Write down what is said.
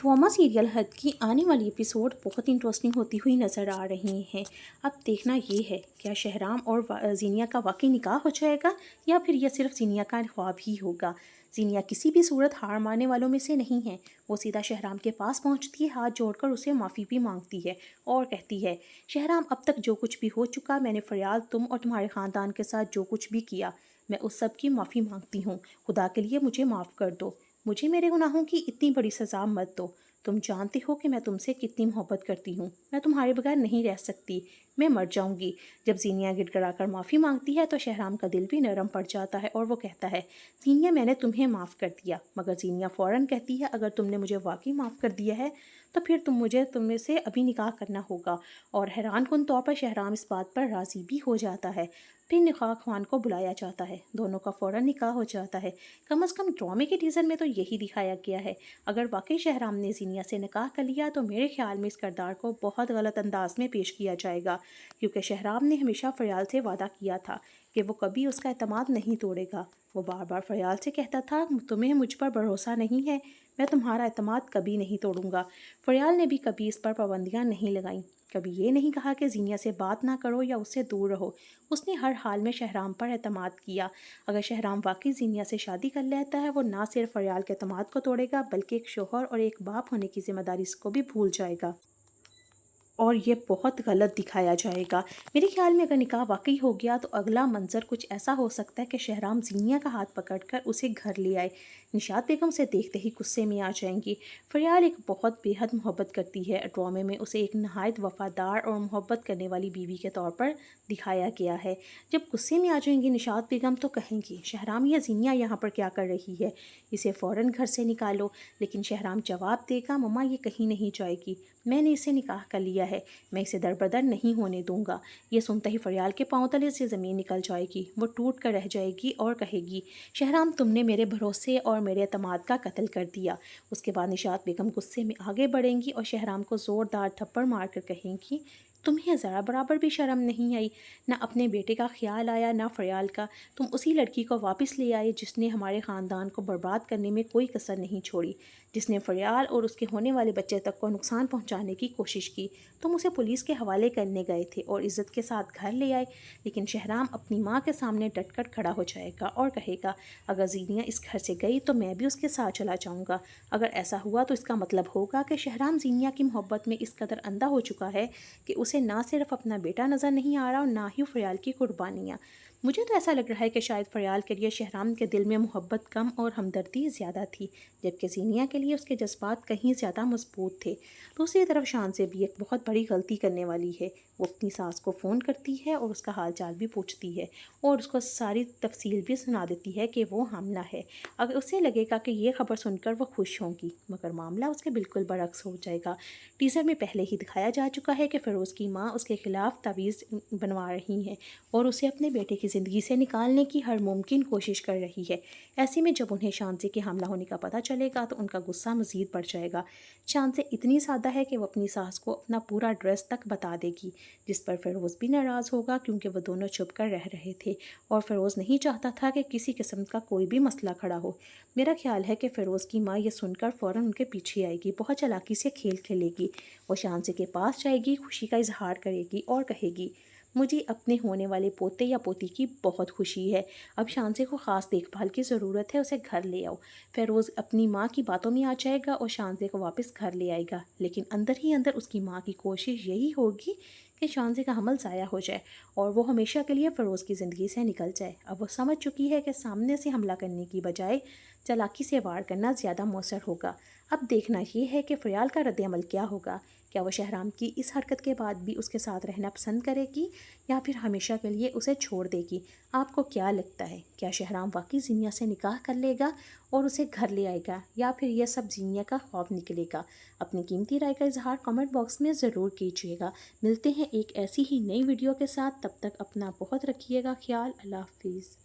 Drama serial हद की आने वाली एपिसोड बहुत इंटरेस्टिंग होती हुई नज़र आ रही हैं। अब देखना ये है, क्या शहराम और जीनिया का वाकई निकाह हो जाएगा या फिर यह सिर्फ जीनिया का ख्वाब ही होगा। जीनिया किसी भी सूरत हार मानने वालों में से नहीं है। वो सीधा शहराम के पास पहुंचती है, हाथ जोड़कर उसे माफ़ी भी मांगती है और कहती है, शहराम अब तक जो कुछ भी हो चुका, मैंने फरियाल तुम और तुम्हारे ख़ानदान के साथ जो कुछ भी किया, मैं उस सब की माफ़ी मांगती हूँ। खुदा के लिए मुझे माफ़ कर दो। मुझे मेरे गुनाहों की इतनी बड़ी सज़ा मत दो। तुम जानते हो कि मैं तुमसे कितनी मोहब्बत करती हूँ। मैं तुम्हारे बगैर नहीं रह सकती। मैं मर जाऊंगी। जब जीनिया गिड़गिड़ा कर माफ़ी मांगती है तो शहराम का दिल भी नरम पड़ जाता है और वो कहता है, जीनिया मैंने तुम्हें माफ़ कर दिया। मगर जीनिया फ़ौरन कहती है, अगर तुमने मुझे वाकई माफ़ कर दिया है तो फिर तुम से अभी निकाह करना होगा। और हैरान कुन तौर पर शहराम इस बात पर राज़ी भी हो जाता है। फिर निकाह ख्वान को बुलाया जाता है। दोनों का फ़ौरन निकाह हो जाता है। कम से कम ड्रामे के टीज़र में तो यही दिखाया गया है। अगर वाकई शहराम ने जीनिया से निकाह कर लिया तो मेरे ख्याल में इस किरदार को बहुत गलत अंदाज में पेश किया जाएगा, क्योंकि शहराम ने हमेशा फरियाल से वादा किया था कि वो कभी उसका एतमाद नहीं तोड़ेगा। वो बार बार फरियाल से कहता था, तुम्हें मुझ पर भरोसा नहीं है, मैं तुम्हारा एतमाद कभी नहीं तोड़ूंगा। फरियाल ने भी कभी इस पर पाबंदियाँ नहीं लगाईं, कभी ये नहीं कहा कि जीनिया से बात ना करो या उससे दूर रहो। उसने हर हाल में शहराम पर एतमाद किया। अगर शहराम वाकई जीनिया से शादी कर लेता है, वो ना सिर्फ फरियाल के एतमाद को तोड़ेगा बल्कि एक शोहर और एक बाप होने की जिम्मेदारी को भी भूल जाएगा और ये बहुत गलत दिखाया जाएगा। मेरे ख्याल में अगर निकाह वाकई हो गया तो अगला मंजर कुछ ऐसा हो सकता है कि शहराम जीनिया का हाथ पकड़कर उसे घर ले आए। निशात बेगम उसे देखते ही गुस्से में आ जाएंगी। फरियाल एक बहुत बेहद मोहब्बत करती है। ड्रामे में उसे एक नहायत वफादार और मोहब्बत करने वाली बीवी के तौर पर दिखाया गया है। जब गुस्से में आ जाएंगी निशात बेगम तो कहेंगी, शहराम या जीनिया यहाँ पर क्या कर रही है, इसे फ़ौरन घर से निकालो। लेकिन शहराम जवाब देगा, मम्मा ये कहीं नहीं जाएगी, मैंने इसे निकाह कर लिया है, मैं इसे दरबदर नहीं होने दूंगा। ये सुनते ही फरियाल के पांव तले से ज़मीन निकल जाएगी। वो टूट कर रह जाएगी और कहेगी, शहराम तुमने मेरे भरोसे और मेरे एतमाद का कत्ल कर दिया। उसके बाद निशात बेगम गुस्से में आगे बढ़ेंगी और शहराम को ज़ोरदार थप्पड़ मार कर कहेंगी, तुम्हें ज़रा बराबर भी शर्म नहीं आई, ना अपने बेटे का ख्याल आया ना फरियाल का। तुम उसी लड़की को वापस ले आए जिसने हमारे ख़ानदान को बर्बाद करने में कोई कसर नहीं छोड़ी, जिसने फरियाल और उसके होने वाले बच्चे तक को नुकसान पहुंचाने की कोशिश की। तुम उसे पुलिस के हवाले करने गए थे और इज़्ज़त के साथ घर ले आए। लेकिन शहराम अपनी माँ के सामने डटकर खड़ा हो जाएगा और कहेगा, अगर जीनिया इस घर से गई तो मैं भी उसके साथ चला जाऊँगा। अगर ऐसा हुआ तो इसका मतलब होगा कि शहराम जीनिया की मोहब्बत में इस कदर अंधा हो चुका है कि उसे ना सिर्फ अपना बेटा नज़र नहीं आ रहा और ना ही फरियाल की कुर्बानियाँ। मुझे तो ऐसा लग रहा है कि शायद फरियाल के लिए शहराम के दिल में मोहब्बत कम और हमदर्दी ज़्यादा थी, जबकि जीनिया के लिए उसके जज्बात कहीं ज़्यादा मजबूत थे। दूसरी तरफ शान से भी एक बहुत बड़ी गलती करने वाली है। वो अपनी सास को फ़ोन करती है और उसका हाल चाल भी पूछती है और उसको सारी तफसील भी सुना देती है कि वो हामला है। अगर उसे लगेगा कि ये खबर सुनकर वो खुश होंगी, मगर मामला उसके बिल्कुल बरक्स हो जाएगा। टीज़र में पहले ही दिखाया जा चुका है कि फ़िरोज़ की माँ उसके खिलाफ़ तावीज़ बनवा रही हैं और उसे अपने बेटे की ज़िंदगी से निकालने की हर मुमकिन कोशिश कर रही है। ऐसे में जब उन्हें शांति के हमला होने का पता चलेगा तो उनका गुस्सा मज़ीद बढ़ जाएगा। शांति इतनी सादा है कि वो अपनी सास को अपना पूरा एड्रेस तक बता देगी, जिस पर फ़िरोज़ भी नाराज़ होगा, क्योंकि वो दोनों छुप कर रह रहे थे और फ़िरोज़ नहीं चाहता था कि किसी किस्म का कोई भी मसला खड़ा हो। मेरा ख्याल है कि फ़िरोज़ की माँ ये सुनकर फ़ौरन उनके पीछे आएगी, बहुत चालाकी से खेल खेलेगी। वो शांति के पास जाएगी, खुशी का इजहार करेगी और कहेगी, मुझे अपने होने वाले पोते या पोती की बहुत खुशी है। अब शांति को ख़ास देखभाल की ज़रूरत है, उसे घर ले आओ। फ़िरोज़ अपनी माँ की बातों में आ जाएगा और शांति को वापस घर ले आएगा। लेकिन अंदर ही अंदर उसकी माँ की कोशिश यही होगी कि शांति का हमल ज़ाया हो जाए और वो हमेशा के लिए फ़िरोज़ की ज़िंदगी से निकल जाए। अब वो समझ चुकी है कि सामने से हमला करने की बजाय चालाकी से वार करना ज़्यादा मौसर होगा। अब देखना ये है कि फरियाल का रद्द-ए-अमल क्या होगा। क्या वो शहराम की इस हरकत के बाद भी उसके साथ रहना पसंद करेगी या फिर हमेशा के लिए उसे छोड़ देगी। आपको क्या लगता है, क्या शहराम वाकई जीनिया से निकाह कर लेगा और उसे घर ले आएगा या फिर यह सब जीनिया का ख्वाब निकलेगा? अपनी कीमती राय का इजहार कमेंट बॉक्स में ज़रूर कीजिएगा। मिलते हैं एक ऐसी ही नई वीडियो के साथ, तब तक अपना बहुत रखिएगा ख्याल। अल्लाह हाफिज़।